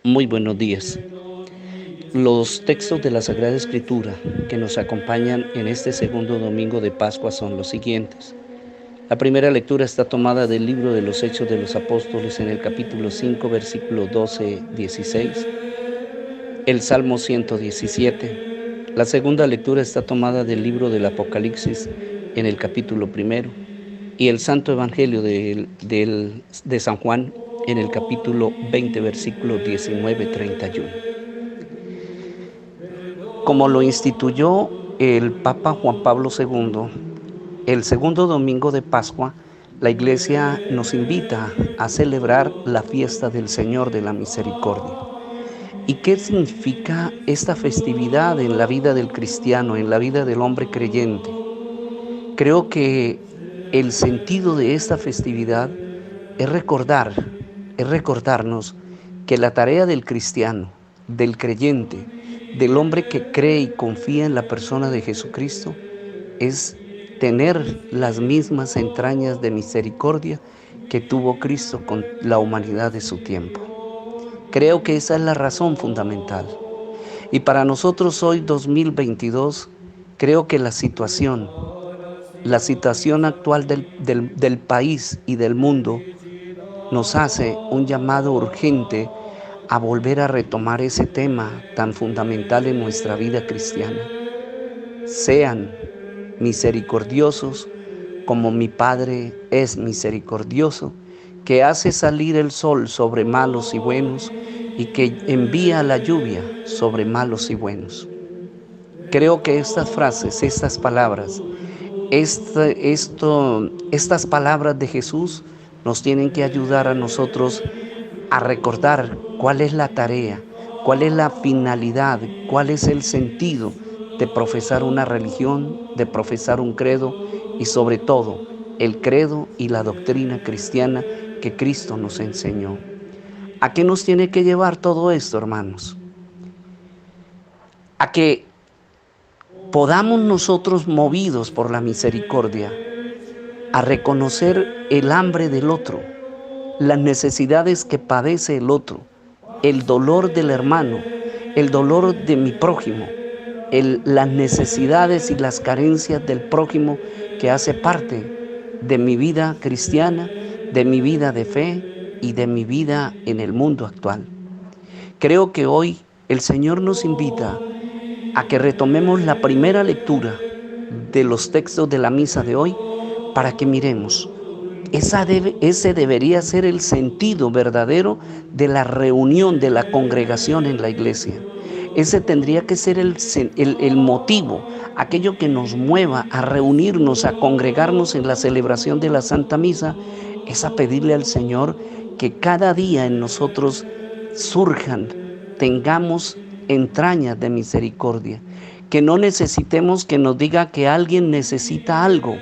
Muy buenos días. Los textos de la Sagrada Escritura que nos acompañan en este segundo domingo de Pascua son los siguientes. La primera lectura está tomada del libro de los Hechos de los Apóstoles en el capítulo 5, versículo 12-16, el Salmo 117. La segunda lectura está tomada del libro del Apocalipsis en el capítulo 1 y el Santo Evangelio de San Juan en el capítulo 20, versículo 19-31. Como lo instituyó el Papa Juan Pablo II, el segundo domingo de Pascua, la Iglesia nos invita a celebrar la fiesta del Señor de la Misericordia. ¿Y qué significa esta festividad en la vida del cristiano, en la vida del hombre creyente? Creo que el sentido de esta festividad es recordarnos que la tarea del cristiano, del creyente, del hombre que cree y confía en la persona de Jesucristo, es tener las mismas entrañas de misericordia que tuvo Cristo con la humanidad de su tiempo. Creo que esa es la razón fundamental. Y para nosotros hoy, 2022, creo que la situación actual del país y del mundo nos hace un llamado urgente a volver a retomar ese tema tan fundamental en nuestra vida cristiana. Sean misericordiosos como mi Padre es misericordioso, que hace salir el sol sobre malos y buenos y que envía la lluvia sobre malos y buenos. Creo que estas frases, estas palabras, estas palabras de Jesús nos tienen que ayudar a nosotros a recordar cuál es la tarea, cuál es la finalidad, cuál es el sentido de profesar una religión, de profesar un credo y sobre todo el credo y la doctrina cristiana que Cristo nos enseñó. ¿A qué nos tiene que llevar todo esto, hermanos? A que podamos nosotros, movidos por la misericordia, a reconocer el hambre del otro, las necesidades que padece el otro, el dolor del hermano, el dolor de mi prójimo, las necesidades y las carencias del prójimo que hace parte de mi vida cristiana, de mi vida de fe y de mi vida en el mundo actual. Creo que hoy el Señor nos invita a que retomemos la primera lectura de los textos de la misa de hoy para que miremos. Ese debería ser el sentido verdadero de la reunión, de la congregación en la iglesia. Ese tendría que ser el motivo, aquello que nos mueva a reunirnos, a congregarnos en la celebración de la Santa Misa, es a pedirle al Señor que cada día en nosotros tengamos entrañas de misericordia, que no necesitemos que nos diga que alguien necesita algo,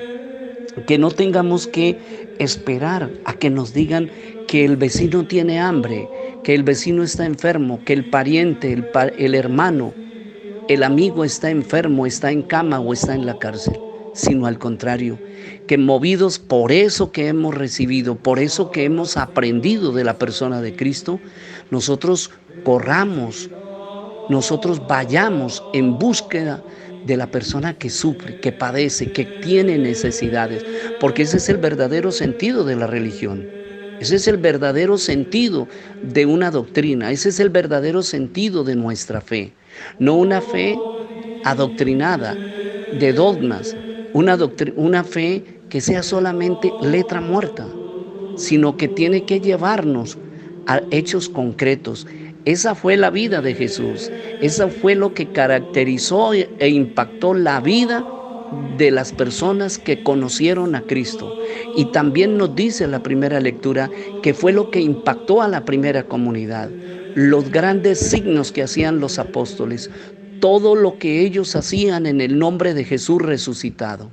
que no tengamos que esperar a que nos digan que el vecino tiene hambre, que el vecino está enfermo, que el pariente, el hermano, el amigo está enfermo, está en cama o está en la cárcel, sino al contrario, que movidos por eso que hemos recibido, por eso que hemos aprendido de la persona de Cristo, nosotros corramos, nosotros vayamos en búsqueda de la persona que sufre, que padece, que tiene necesidades, porque ese es el verdadero sentido de la religión. Ese es el verdadero sentido de una doctrina, ese es el verdadero sentido de nuestra fe. No una fe adoctrinada de dogmas, una fe que sea solamente letra muerta, sino que tiene que llevarnos a hechos concretos. Esa fue la vida de Jesús, eso fue lo que caracterizó e impactó la vida de las personas que conocieron a Cristo. Y también nos dice la primera lectura que fue lo que impactó a la primera comunidad, los grandes signos que hacían los apóstoles, todo lo que ellos hacían en el nombre de Jesús resucitado.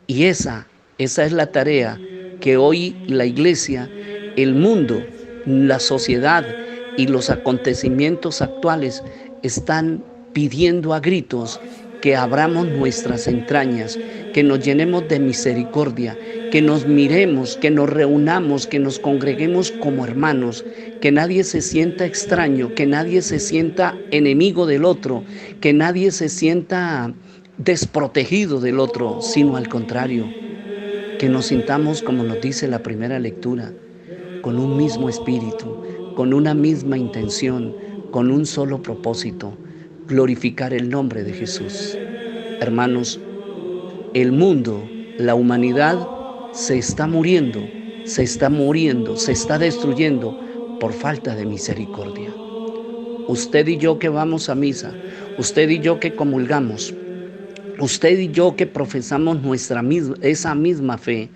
Y esa es la tarea que hoy la iglesia, el mundo, la sociedad y los acontecimientos actuales están pidiendo a gritos que abramos nuestras entrañas, que nos llenemos de misericordia, que nos miremos, que nos reunamos, que nos congreguemos como hermanos, que nadie se sienta extraño, que nadie se sienta enemigo del otro, que nadie se sienta desprotegido del otro, sino al contrario, que nos sintamos, como nos dice la primera lectura, con un mismo espíritu, con una misma intención, con un solo propósito: glorificar el nombre de Jesús. Hermanos, el mundo, la humanidad se está muriendo, se está muriendo, se está destruyendo por falta de misericordia. Usted y yo que vamos a misa, usted y yo que comulgamos, usted y yo que profesamos esa misma fe,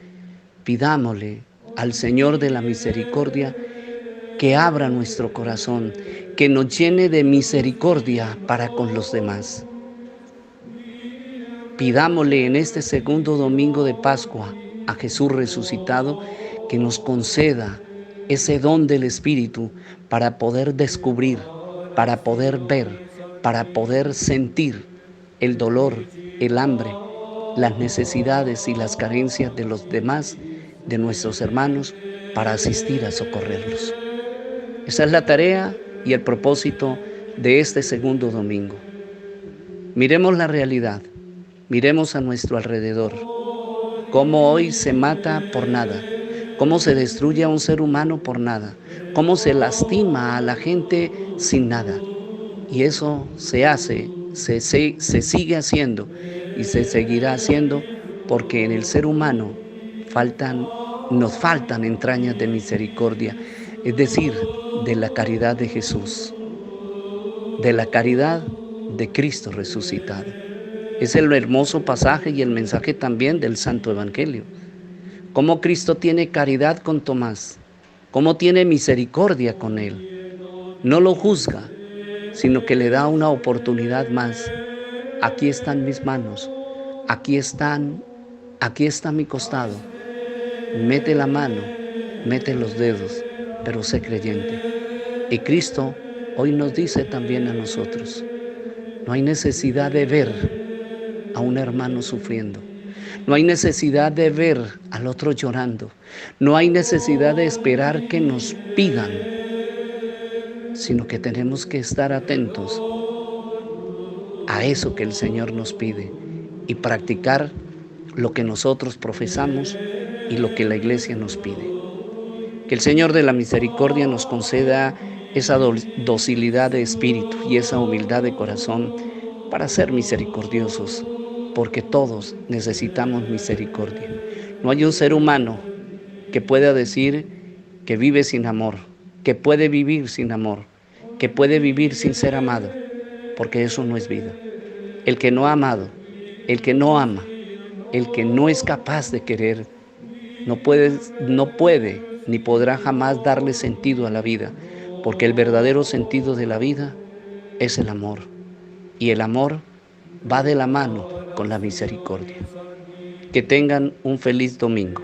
pidámosle al Señor de la misericordia que abra nuestro corazón, que nos llene de misericordia para con los demás. Pidámosle en este segundo domingo de Pascua a Jesús resucitado que nos conceda ese don del Espíritu para poder descubrir, para poder ver, para poder sentir el dolor, el hambre, las necesidades y las carencias de los demás, de nuestros hermanos, para asistir a socorrerlos. Esa es la tarea y el propósito de este segundo domingo. Miremos la realidad, miremos a nuestro alrededor, cómo hoy se mata por nada, cómo se destruye a un ser humano por nada, cómo se lastima a la gente sin nada. Y eso se hace, se sigue haciendo y se seguirá haciendo porque en el ser humano nos faltan entrañas de misericordia, es decir, de la caridad de Jesús, de la caridad de Cristo resucitado. Es el hermoso pasaje y el mensaje también del Santo Evangelio. Cómo Cristo tiene caridad con Tomás, cómo tiene misericordia con él. No lo juzga, sino que le da una oportunidad más. Aquí están mis manos, aquí está mi costado. Mete la mano, mete los dedos, pero sé creyente. Y Cristo hoy nos dice también a nosotros, no hay necesidad de ver a un hermano sufriendo. No hay necesidad de ver al otro llorando. No hay necesidad de esperar que nos pidan, sino que tenemos que estar atentos a eso que el Señor nos pide y practicar lo que nosotros profesamos y lo que la Iglesia nos pide. Que el Señor de la misericordia nos conceda esa docilidad de espíritu y esa humildad de corazón para ser misericordiosos, porque todos necesitamos misericordia. No hay un ser humano que pueda decir que vive sin amor, que puede vivir sin amor, que puede vivir sin ser amado, porque eso no es vida. El que no ha amado, el que no ama, el que no es capaz de querer, no puede ni podrá jamás darle sentido a la vida, porque el verdadero sentido de la vida es el amor, y el amor va de la mano con la misericordia. Que tengan un feliz domingo.